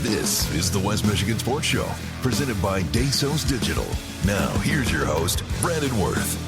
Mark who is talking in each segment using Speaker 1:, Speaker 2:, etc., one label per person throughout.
Speaker 1: This is the West Michigan Sports Show, presented by Dasos Digital. Now, here's your host, Brandon Wirth.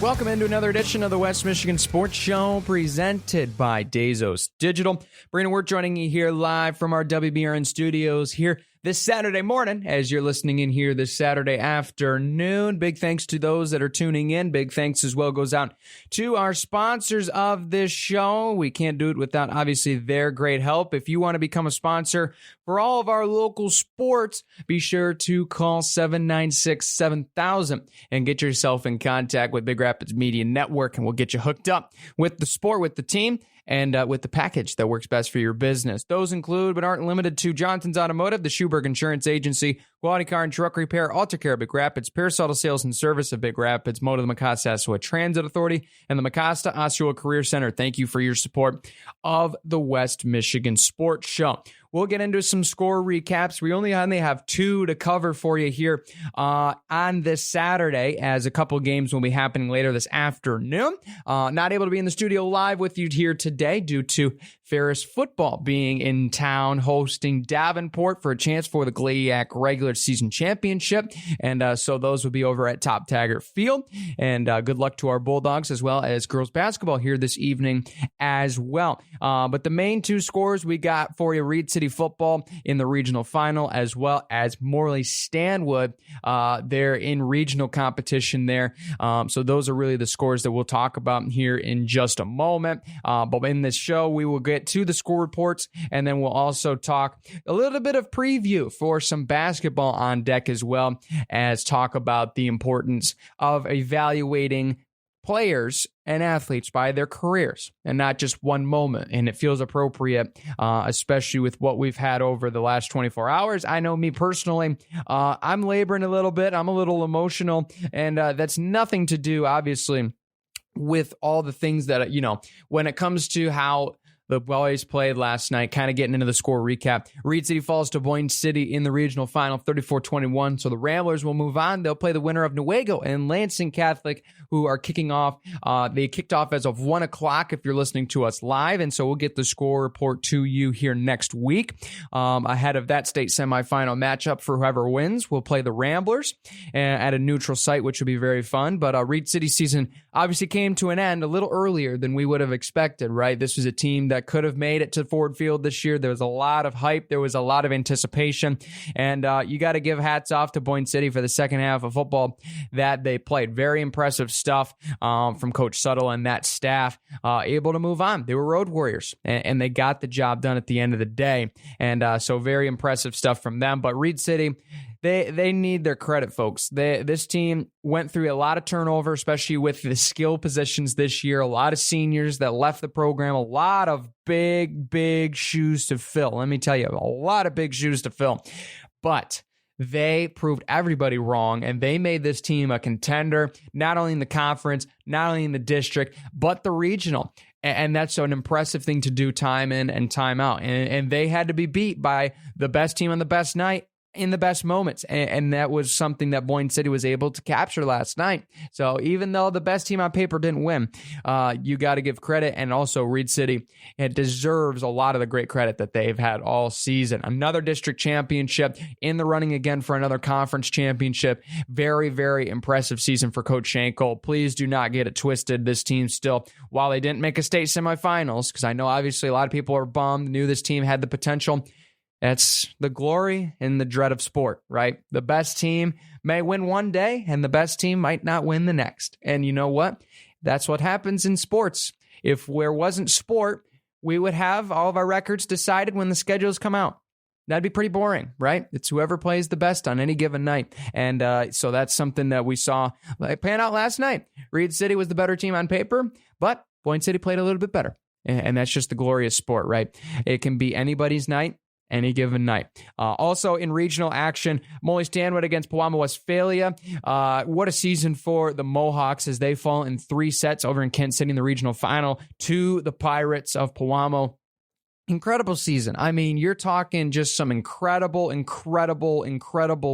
Speaker 2: Welcome into another edition of the West Michigan Sports Show, presented by Dasos Digital. Brandon Wirth joining you here live from our WBRN studios here this Saturday morning, as you're listening in here this Saturday afternoon. Big thanks to those that are tuning in. Big thanks as well goes out to our sponsors of this show. We can't do it without, obviously, their great help. If you want to become a sponsor for all of our local sports, be sure to call 796-7000 and get yourself in contact with Big Rapids Media Network, and we'll get you hooked up with the sport, with the team, and with the package that works best for your business. Those include, but aren't limited to, Johnson's Automotive, the Schuberg Insurance Agency, Quality Car and Truck Repair, AlterCare of Big Rapids, Parasol Sales and Service of Big Rapids, Moto the Mecosta Transit Authority, and the Mecosta Osceola Career Center. Thank you for your support of the West Michigan Sports Show. We'll get into some score recaps. We only have two to cover for you here on this Saturday, as a couple games will be happening later this afternoon. Not able to be in the studio live with you here today due to Ferris football being in town hosting Davenport for a chance for the GLIAC regular season championship. And so those will be over at Top Taggart Field. And good luck to our Bulldogs as well as girls basketball here this evening as well. But the main two scores we got for you, Reed City football in the regional final, as well as Morley Stanwood. They're in regional competition there. So those are really the scores that we'll talk about here in just a moment. But in this show, we will get to the score reports, and then we'll also talk a little bit of preview for some basketball on deck, as well as talk about the importance of evaluating players and athletes by their careers and not just one moment. And it feels appropriate, especially with what we've had over the last 24 hours. I know me personally, I'm laboring a little bit. I'm a little emotional, and that's nothing to do, obviously, with all the things that, when it comes to how the boys played last night, kind of getting into the score recap. Reed City falls to Boyne City in the regional final, 34-21. So the Ramblers will move on. They'll play the winner of Newaygo and Lansing Catholic, who are kicking off. They kicked off as of 1 o'clock if you're listening to us live. And so we'll get the score report to you here next week. Ahead of that state semifinal matchup for whoever wins, we'll play the Ramblers at a neutral site, which will be very fun. But Reed City season obviously came to an end a little earlier than we would have expected, right? This was a team that could have made it to Ford Field this year. There was a lot of hype. There was a lot of anticipation. And you got to give hats off to Boyne City for the second half of football that they played. Very impressive stuff from Coach Suttle and that staff, able to move on. They were road warriors, and they got the job done at the end of the day. And so very impressive stuff from them. But Reed City, They need their credit, folks. This team went through a lot of turnover, especially with the skill positions this year. A lot of seniors that left the program. A lot of big shoes to fill. Let me tell you, a lot of big shoes to fill. But they proved everybody wrong, and they made this team a contender, not only in the conference, not only in the district, but the regional. And that's an impressive thing to do time in and time out. And they had to be beat by the best team on the best night in the best moments. And that was something that Boyne City was able to capture last night. So even though the best team on paper didn't win, you got to give credit. And also Reed City, it deserves a lot of the great credit that they've had all season. Another district championship, in the running again for another conference championship. Very, very impressive season for Coach Schenkel. Please do not get it twisted. This team still, while they didn't make a state semifinals, because I know obviously a lot of people are bummed, knew this team had the potential. That's the glory and the dread of sport, right? The best team may win one day, and the best team might not win the next. And you know what? That's what happens in sports. If there wasn't sport, we would have all of our records decided when the schedules come out. That'd be pretty boring, right? It's whoever plays the best on any given night. And so that's something that we saw pan out last night. Reed City was the better team on paper, but Boyne City played a little bit better. And that's just the glorious sport, right? It can be anybody's night, any given night. Also in regional action, Molly Stanwood against Pewamo Westphalia. What a season for the Mohawks as they fall in 3 sets over in Kent City in the regional final to the Pirates of Pewamo. Incredible season. I mean, you're talking just some incredible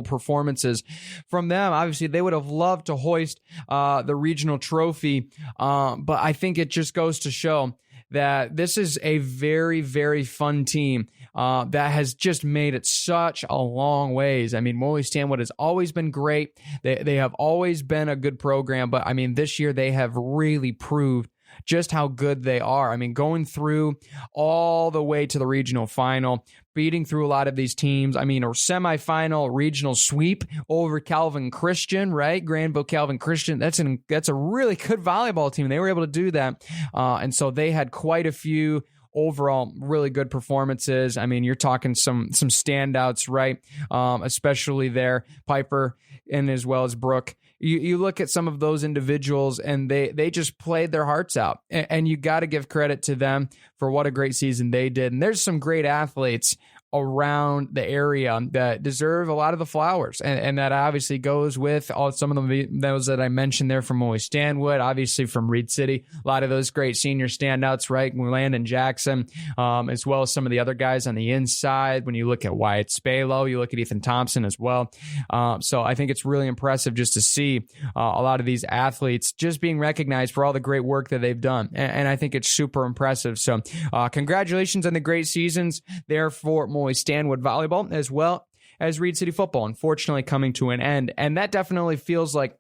Speaker 2: performances from them. Obviously, they would have loved to hoist the regional trophy, but I think it just goes to show that this is a very, very fun team that has just made it such a long ways. I mean, Moly Stanwood has always been great. They have always been a good program, but I mean, this year they have really proved just how good they are. I mean, going through all the way to the regional final, beating through a lot of these teams. I mean, a semifinal regional sweep over Calvin Christian, right? Granville Calvin Christian. That's a really good volleyball team. They were able to do that. And so they had quite a few overall really good performances. I mean, you're talking some standouts, right? Especially there, Piper and as well as Brooke. You look at some of those individuals and they just played their hearts out, and you got to give credit to them for what a great season they did. And there's some great athletes around the area that deserve a lot of the flowers, and that obviously goes with some of those that I mentioned there from Moly Stanwood, obviously from Reed City, a lot of those great senior standouts, right? Landon Jackson, as well as some of the other guys on the inside. When you look at Wyatt Spalo, you look at Ethan Thompson as well. So I think it's really impressive just to see a lot of these athletes just being recognized for all the great work that they've done, and I think it's super impressive. So congratulations on the great seasons there for Moly Stanwood volleyball, as well as Reed City football, unfortunately coming to an end. And that definitely feels like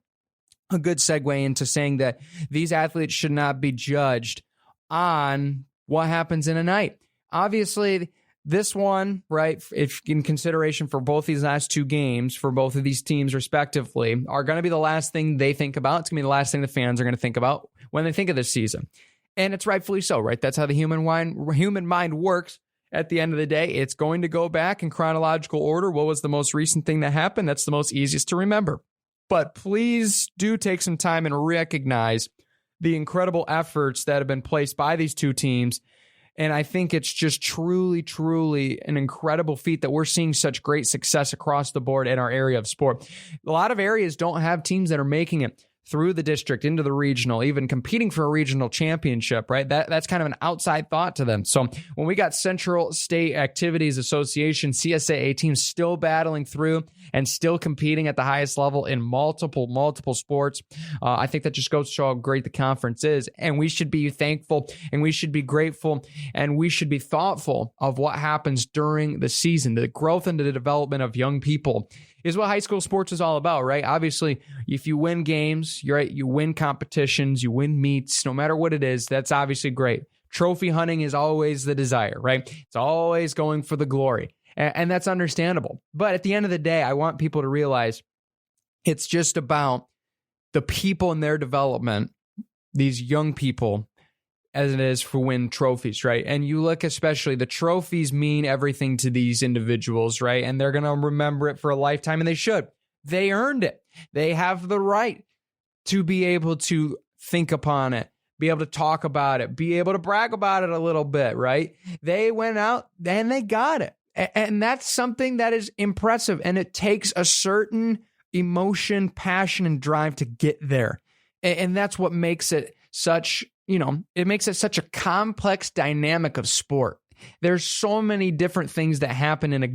Speaker 2: a good segue into saying that these athletes should not be judged on what happens in a night. Obviously, this one, right, if in consideration for both these last two games, for both of these teams respectively, are going to be the last thing they think about. It's going to be the last thing the fans are going to think about when they think of this season. And it's rightfully so, right? That's how the human mind works. At the end of the day, it's going to go back in chronological order. What was the most recent thing that happened? That's the most easiest to remember. But please do take some time and recognize the incredible efforts that have been placed by these two teams. And I think it's just truly, truly an incredible feat that we're seeing such great success across the board in our area of sport. A lot of areas don't have teams that are making it through the district into the regional, even competing for a regional championship, right? That's kind of an outside thought to them. So when we got Central State Activities Association, CSAA teams still battling through and still competing at the highest level in multiple sports, I think that just goes to show how great the conference is. And we should be thankful, and we should be grateful, and we should be thoughtful of what happens during the season. The growth and the development of young people is what high school sports is all about, right? Obviously, if you win games, you're right, you win competitions, you win meets, no matter what it is, that's obviously great. Trophy hunting is always the desire, right? It's always going for the glory, and that's understandable. But at the end of the day, I want people to realize it's just about the people and their development, these young people, as it is for win trophies, right? And you look, especially the trophies mean everything to these individuals, right? And they're going to remember it for a lifetime, and they should. They earned it. They have the right to be able to think upon it, be able to talk about it, be able to brag about it a little bit, right? They went out and they got it. And that's something that is impressive. And it takes a certain emotion, passion, and drive to get there. And that's what makes it such, it makes it such a complex dynamic of sport. There's so many different things that happen in a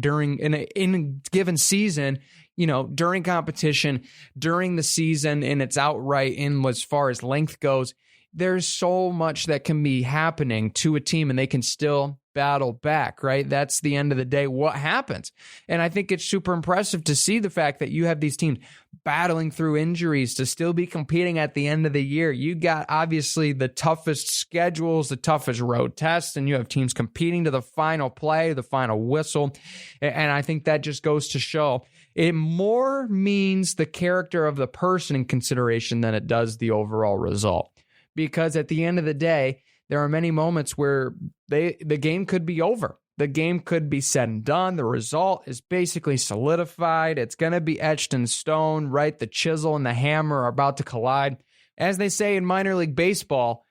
Speaker 2: given season, during competition, during the season, and it's outright in as far as length goes. There's so much that can be happening to a team, and they can still battle back, right? That's the end of the day, what happens. And I think it's super impressive to see the fact that you have these teams battling through injuries to still be competing at the end of the year. You got obviously the toughest schedules, the toughest road tests, and you have teams competing to the final play, the final whistle. And I think that just goes to show it more means the character of the person in consideration than it does the overall result. Because at the end of the day, there are many moments where the game could be over. The game could be said and done. The result is basically solidified. It's going to be etched in stone, right? The chisel and the hammer are about to collide. As they say in minor league baseball,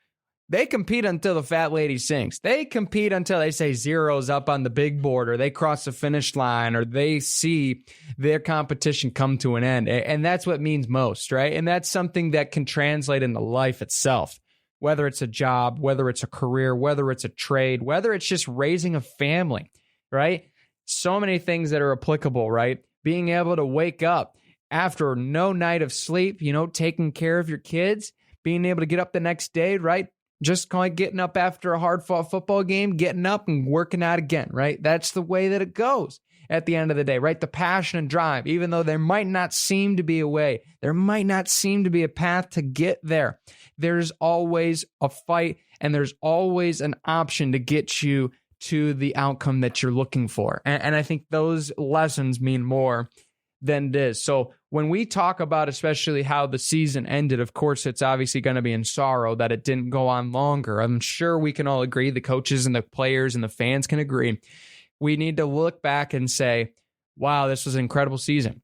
Speaker 2: they compete until the fat lady sings. They compete until they say zeros up on the big board, or they cross the finish line, or they see their competition come to an end. And that's what means most, right? And that's something that can translate into life itself. Whether it's a job, whether it's a career, whether it's a trade, whether it's just raising a family, right? So many things that are applicable, right? Being able to wake up after no night of sleep, taking care of your kids, being able to get up the next day, right? Just kind of like getting up after a hard-fought football game, getting up and working out again, right? That's the way that it goes at the end of the day, right? The passion and drive, even though there might not seem to be a way, there might not seem to be a path to get there, there's always a fight and there's always an option to get you to the outcome that you're looking for. And I think those lessons mean more than it is. So when we talk about especially how the season ended, of course, it's obviously going to be in sorrow that it didn't go on longer. I'm sure we can all agree, the coaches and the players and the fans can agree. We need to look back and say, wow, this was an incredible season.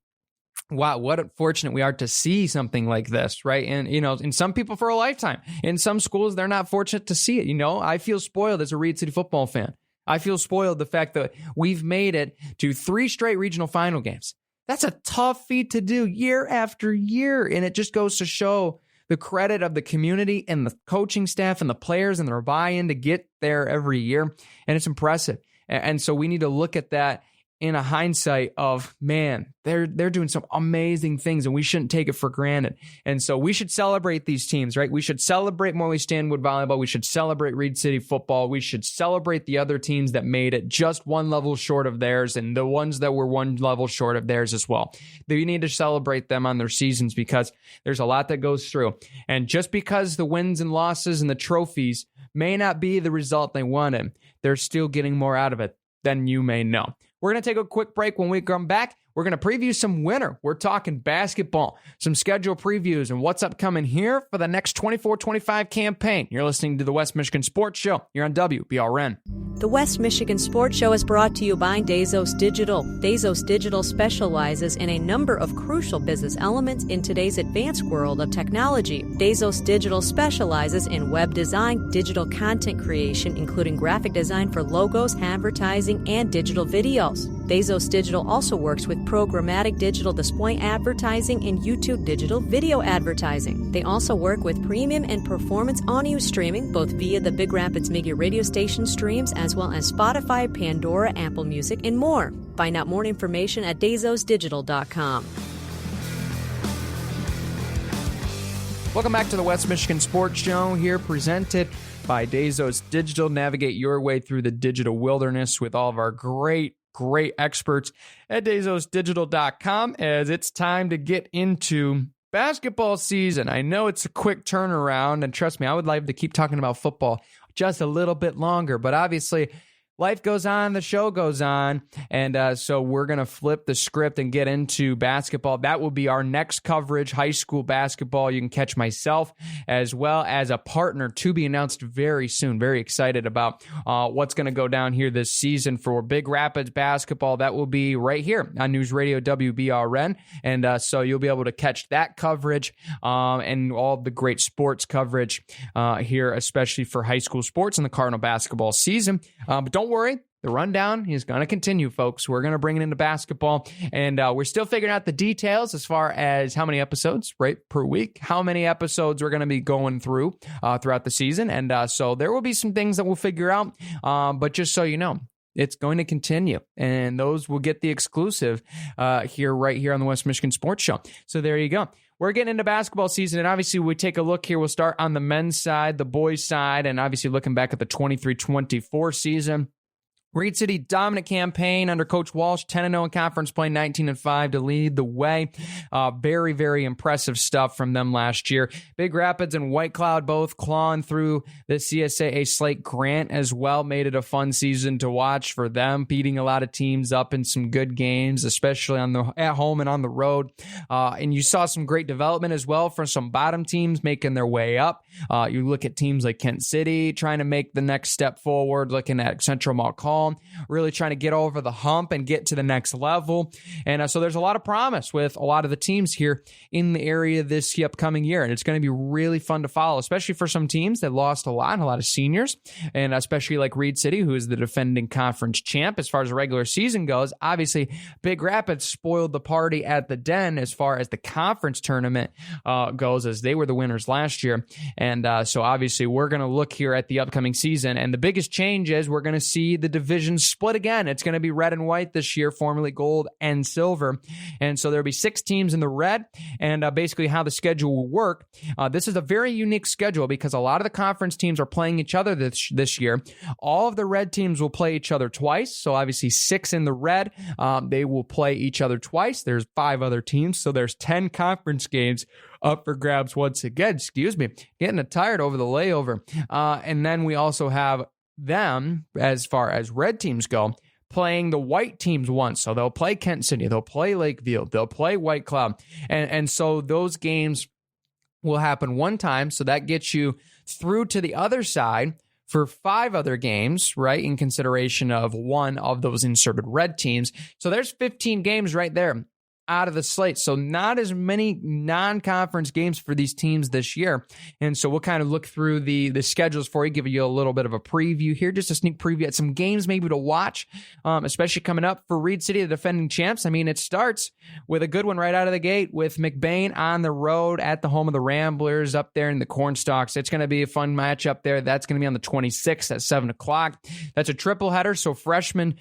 Speaker 2: Wow, what fortunate we are to see something like this, right? And, in some people for a lifetime. In some schools, they're not fortunate to see it. I feel spoiled as a Reed City football fan. I feel spoiled the fact that we've made it to 3 straight regional final games. That's a tough feat to do year after year. And it just goes to show the credit of the community and the coaching staff and the players and their buy-in to get there every year. And it's impressive. And so we need to look at that in a hindsight of, man, they're doing some amazing things and we shouldn't take it for granted. And so we should celebrate these teams, right? We should celebrate Morley Stanwood Volleyball. We should celebrate Reed City Football. We should celebrate the other teams that made it just one level short of theirs and the ones that were one level short of theirs as well. We need to celebrate them on their seasons because there's a lot that goes through. And just because the wins and losses and the trophies may not be the result they wanted, they're still getting more out of it than you may know. We're going to take a quick break. When we come back, we're going to preview some winter. We're talking basketball, some schedule previews, and what's upcoming here for the next 24-25 campaign. You're listening to the West Michigan Sports Show. You're on WBRN.
Speaker 3: The West Michigan Sports Show is brought to you by Dazos Digital. Dazos Digital specializes in a number of crucial business elements in today's advanced world of technology. Dazos Digital specializes in web design, digital content creation, including graphic design for logos, advertising, and digital videos. Dazos Digital also works with programmatic digital display advertising and YouTube digital video advertising. They also work with premium and performance audio streaming, both via the Big Rapids Media radio station streams as well as Spotify, Pandora, Apple Music, and more. Find out more information at DazosDigital.com.
Speaker 2: Welcome back to the West Michigan Sports Show, here presented by Dazos Digital. Navigate your way through the digital wilderness with all of our great experts at DazosDigital.com as it's time to get into basketball season. I know it's a quick turnaround, and trust me, I would like to keep talking about football just a little bit longer, but obviously life goes on, the show goes on, and so we're going to flip the script and get into basketball. That will be our next coverage, high school basketball. You can catch myself as well as a partner to be announced very soon. Very excited about what's going to go down here this season for Big Rapids basketball. That will be right here on News Radio WBRN, and so you'll be able to catch that coverage and all the great sports coverage here, especially for high school sports and the Cardinal basketball season. But don't worry, the rundown is going to continue, folks. We're going to bring it into basketball, and we're still figuring out the details as far as how many episodes, right, per week, how many episodes we're going to be going through throughout the season, and so there will be some things that we'll figure out, but just so you know, it's going to continue, and those will get the exclusive right here on the West Michigan Sports Show. So there you go. We're getting into basketball season, and obviously we take a look here. We'll start on the men's side, the boys' side, and obviously looking back at the 23-24 season. Reed City dominant campaign under Coach Walsh, 10-0 in conference play, 19-5 to lead the way. Very, very impressive stuff from them last year. Big Rapids and White Cloud both clawing through the CSAA slate. Grant as well made it a fun season to watch for them, beating a lot of teams up in some good games, especially at home and on the road. And you saw some great development as well for some bottom teams making their way up. You look at teams like Kent City trying to make the next step forward, looking at Central Montcalm really trying to get over the hump and get to the next level. And so there's a lot of promise with a lot of the teams here in the area this upcoming year. And it's going to be really fun to follow, especially for some teams that lost a lot of seniors, and especially like Reed City, who is the defending conference champ as far as the regular season goes. Obviously, Big Rapids spoiled the party at the Den as far as the conference tournament goes, as they were the winners last year. And so obviously we're going to look here at the upcoming season. And the biggest change is we're going to see the division division split again. It's going to be red and white this year, formerly gold and silver. And so there'll be 6 teams in the red. And basically how the schedule will work. This is a very unique schedule because a lot of the conference teams are playing each other this year. All of the red teams will play each other twice. So obviously 6 in the red, they will play each other twice. There's 5 other teams. So there's 10 conference games up for grabs once again. Excuse me. Getting tired over the layover. And then we also have them, as far as red teams go, playing the white teams once. So they'll play Kent City, they'll play Lakeview, they'll play White Cloud. And so those games will happen one time. So that gets you through to the other side for 5 other games, right, in consideration of one of those inserted red teams. So there's 15 games right there out of the slate. So not as many non-conference games for these teams this year. And so we'll kind of look through the schedules for you, give you a little bit of a preview here, just a sneak preview at some games maybe to watch, especially coming up for Reed City, the defending champs. I mean, it starts with a good one right out of the gate with McBain on the road at the home of the Ramblers up there in the Cornstalks. It's going to be a fun match up there. That's going to be on the 26th at 7 o'clock. That's a triple header. So freshman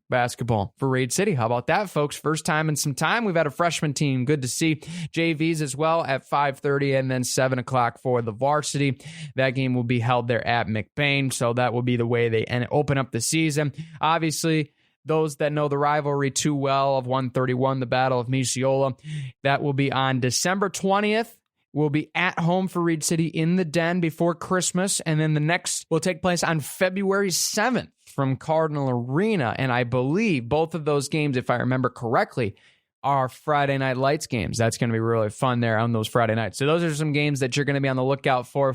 Speaker 2: basketball for Reed City. How about that, folks? First time in some time. We've had a freshman team. Good to see. JVs as well at 5:30 and then 7 o'clock for the varsity. That game will be held there at McBain. So that will be the way they open up the season. Obviously, those that know the rivalry too well of 131, the Battle of Misiola, that will be on December 20th. We'll be at home for Reed City in the Den before Christmas. And then the next will take place on February 7th from Cardinal Arena. And I believe both of those games, if I remember correctly, are Friday Night Lights games. That's going to be really fun there on those Friday nights. So those are some games that you're going to be on the lookout for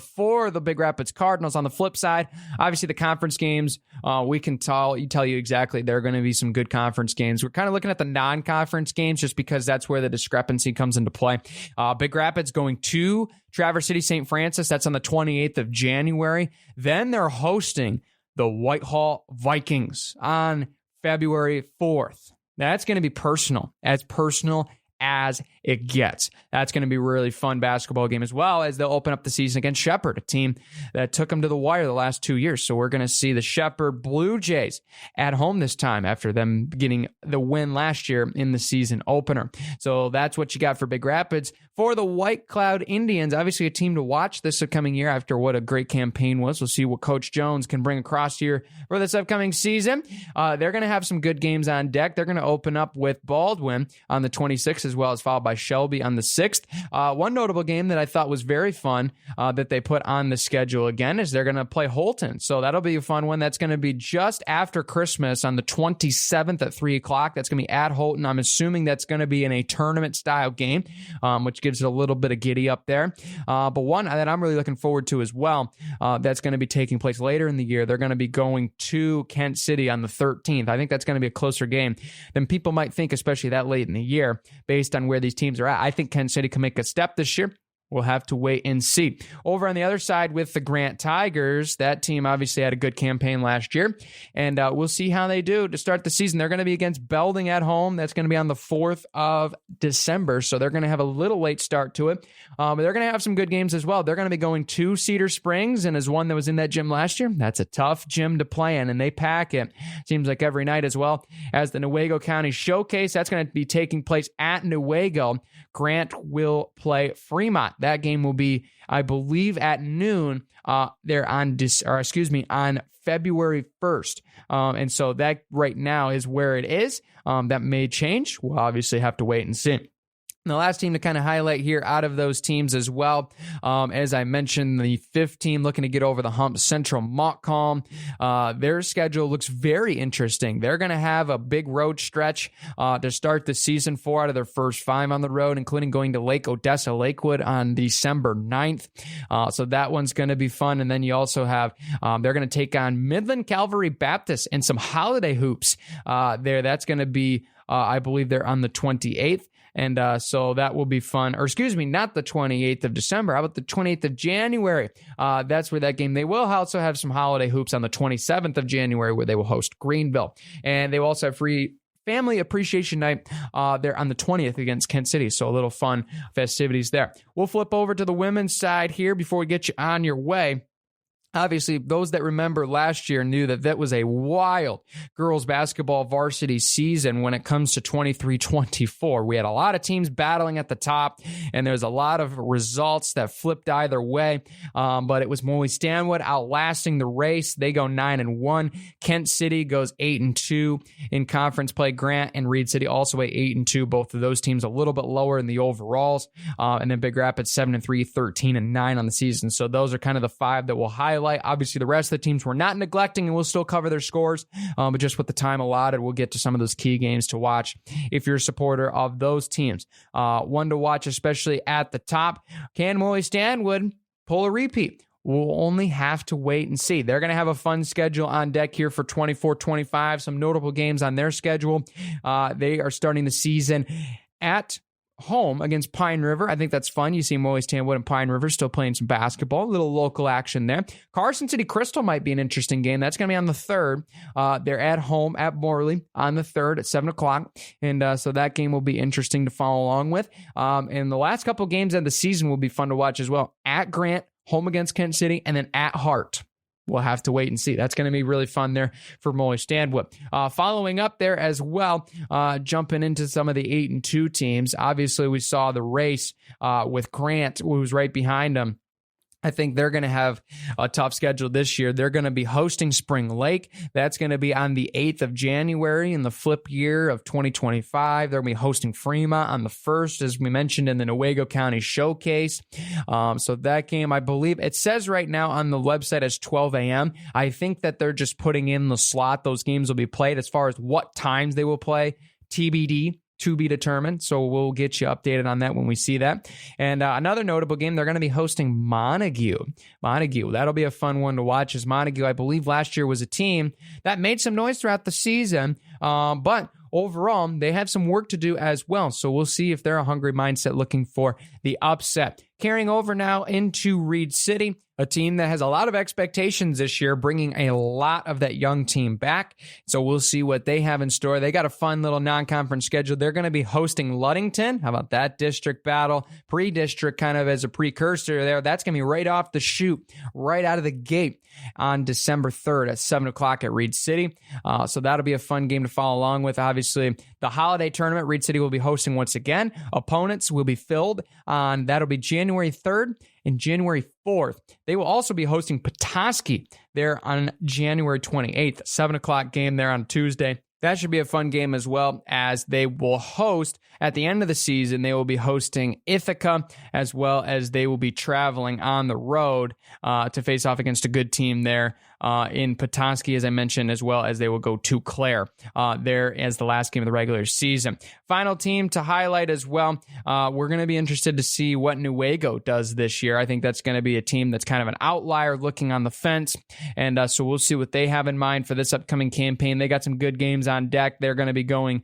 Speaker 2: the Big Rapids Cardinals. On the flip side, obviously the conference games, we can tell you exactly there are going to be some good conference games. We're kind of looking at the non-conference games just because that's where the discrepancy comes into play. Big Rapids going to Traverse City St. Francis. That's on the 28th of January. Then they're hosting the Whitehall Vikings on February 4th. That's going to be personal as it gets. That's going to be a really fun basketball game, as well as they'll open up the season against Shepherd, a team that took them to the wire the last 2 years. So we're going to see the Shepherd Blue Jays at home this time after them getting the win last year in the season opener. So that's what you got for Big Rapids. For the White Cloud Indians, obviously a team to watch this upcoming year after what a great campaign was. We'll see what Coach Jones can bring across here for this upcoming season. They're going to have some good games on deck. They're going to open up with Baldwin on the 26th, as well as followed by Shelby on the 6th. One notable game that I thought was very fun that they put on the schedule again is they're going to play Holton. So that'll be a fun one. That's going to be just after Christmas on the 27th at 3 o'clock. That's going to be at Holton. I'm assuming that's going to be in a tournament-style game, which gives it a little bit of giddy up there. But one that I'm really looking forward to as well, that's going to be taking place later in the year. They're going to be going to Kent City on the 13th. I think that's going to be a closer game than people might think, especially that late in the year, based on where these teams are at. I think Kent City can make a step this year. We'll have to wait and see. Over on the other side with the Grant Tigers, that team obviously had a good campaign last year, and we'll see how they do to start the season. They're going to be against Belding at home. That's going to be on the 4th of December, so they're going to have a little late start to it. But they're going to have some good games as well. They're going to be going to Cedar Springs, and as one that was in that gym last year, that's a tough gym to play in, and they pack it. Seems like every night, as well as the Newaygo County Showcase. That's going to be taking place at Newaygo. Grant will play Fremont. That game will be, I believe, at noon. There on February 1st. And so that right now is where it is. That may change. We'll obviously have to wait and see. And the last team to kind of highlight here out of those teams as well, as I mentioned, the 5th team looking to get over the hump, Central Montcalm. Their schedule looks very interesting. They're going to have a big road stretch to start the season, 4 out of their first 5 on the road, including going to Lake Odessa Lakewood on December 9th. So that one's going to be fun. And then you also have, they're going to take on Midland Calvary Baptist and some holiday hoops there. That's going to be, I believe they're on the 28th. And so that will be fun. Or excuse me, not the 28th of December. How about the 28th of January? That's where that game. They will also have some holiday hoops on the 27th of January where they will host Greenville. And they will also have free Family Appreciation Night there on the 20th against Kent City. So a little fun festivities there. We'll flip over to the women's side here before we get you on your way. Obviously, those that remember last year knew that that was a wild girls basketball varsity season when it comes to 23-24. We had a lot of teams battling at the top, and there's a lot of results that flipped either way. But it was Moly Stanwood outlasting the race. They go 9-1. Kent City goes 8-2 in conference play. Grant and Reed City also 8-2. Both of those teams a little bit lower in the overalls. And then Big Rapids 7-3, 13-9 on the season. So those are kind of the five that we'll highlight. Obviously, the rest of the teams we're not neglecting, and we'll still cover their scores, but just with the time allotted, we'll get to some of those key games to watch if you're a supporter of those teams. One to watch, especially at the top. Can Moly Stanwood pull a repeat? We'll only have to wait and see. They're going to have a fun schedule on deck here for 24-25, some notable games on their schedule. They are starting the season at home against Pine River. I think that's fun. You see Moly Stanwood and Pine River still playing some basketball. A little local action there. Carson City Crystal might be an interesting game. That's going to be on the 3rd. They're at home at Morley on the 3rd at 7 o'clock. And so that game will be interesting to follow along with. And the last couple games of the season will be fun to watch as well. At Grant, home against Kent City, and then at Hart. We'll have to wait and see. That's going to be really fun there for Moly Stanwood. Following up there as well, jumping into some of the 8-2 teams. Obviously, we saw the race with Grant, who was right behind them. I think they're going to have a tough schedule this year. They're going to be hosting Spring Lake. That's going to be on the 8th of January in the flip year of 2025. They're going to be hosting Fremont on the 1st, as we mentioned in the Newaygo County Showcase. So that game, I believe, it says right now on the website as 12 a.m. I think that they're just putting in the slot those games will be played. As far as what times they will play, TBD. To be determined, so we'll get you updated on that when we see that. And another notable game, they're going to be hosting Montague. That'll be a fun one to watch, as Montague, I believe, last year was a team that made some noise throughout the season, but overall, they have some work to do as well. So we'll see if they're a hungry mindset looking for the upset. Carrying over now into Reed City, a team that has a lot of expectations this year, bringing a lot of that young team back. So we'll see what they have in store. They got a fun little non-conference schedule. They're going to be hosting Ludington. How about that district battle? Pre-district kind of as a precursor there. That's going to be right off the chute, right out of the gate on December 3rd at 7 o'clock at Reed City. So that'll be a fun game to follow along with. Obviously, the holiday tournament, Reed City will be hosting once again. Opponents will be filled on, that'll be January 3rd and January 4th. They will also be hosting Petoskey there on January 28th, 7 o'clock game there on Tuesday. That should be a fun game as well, as they will host at the end of the season. They will be hosting Ithaca, as well as they will be traveling on the road to face off against a good team there in Petoskey, as I mentioned, as well as they will go to Clare there as the last game of the regular season. Final team to highlight as well. We're going to be interested to see what Newaygo does this year. I think that's going to be a team that's kind of an outlier looking on the fence. And so we'll see what they have in mind for this upcoming campaign. They got some good games on deck. They're going to be going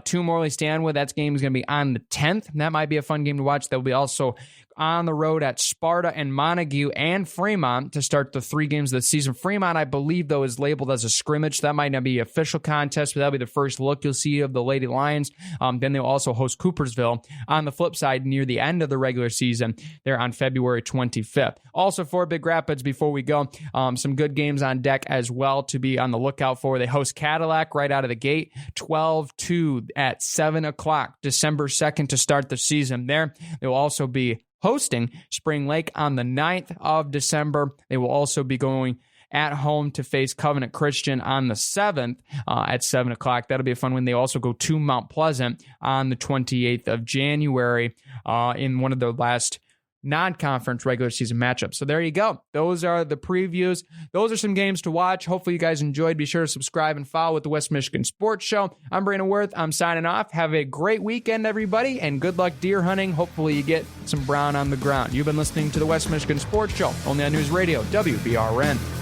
Speaker 2: to Morley Stanwood. That game is going to be on the 10th. That might be a fun game to watch. They'll be also on the road at Sparta and Montague and Fremont to start the 3 games of the season. Fremont, I believe, though, is labeled as a scrimmage. That might not be an official contest, but that'll be the first look you'll see of the Lady Lions. Then they'll also host Coopersville on the flip side near the end of the regular season there on February 25th. Also for Big Rapids, before we go, some good games on deck as well to be on the lookout for. They host Cadillac right out of the gate, 12-2 at 7 o'clock, December 2nd to start the season there. They will also be hosting Spring Lake on the 9th of December. They will also be going at home to face Covenant Christian on the 7th at 7 o'clock. That'll be a fun one. They also go to Mount Pleasant on the 28th of January in one of their last non-conference regular season matchups. So there you go. Those are the previews. Those are some games to watch. Hopefully you guys enjoyed. Be sure to subscribe and follow with the West Michigan Sports Show. I'm Brandon Wirth. I'm signing off. Have a great weekend, everybody, and good luck deer hunting. Hopefully you get some brown on the ground. You've been listening to the West Michigan Sports Show, only on News Radio, WBRN.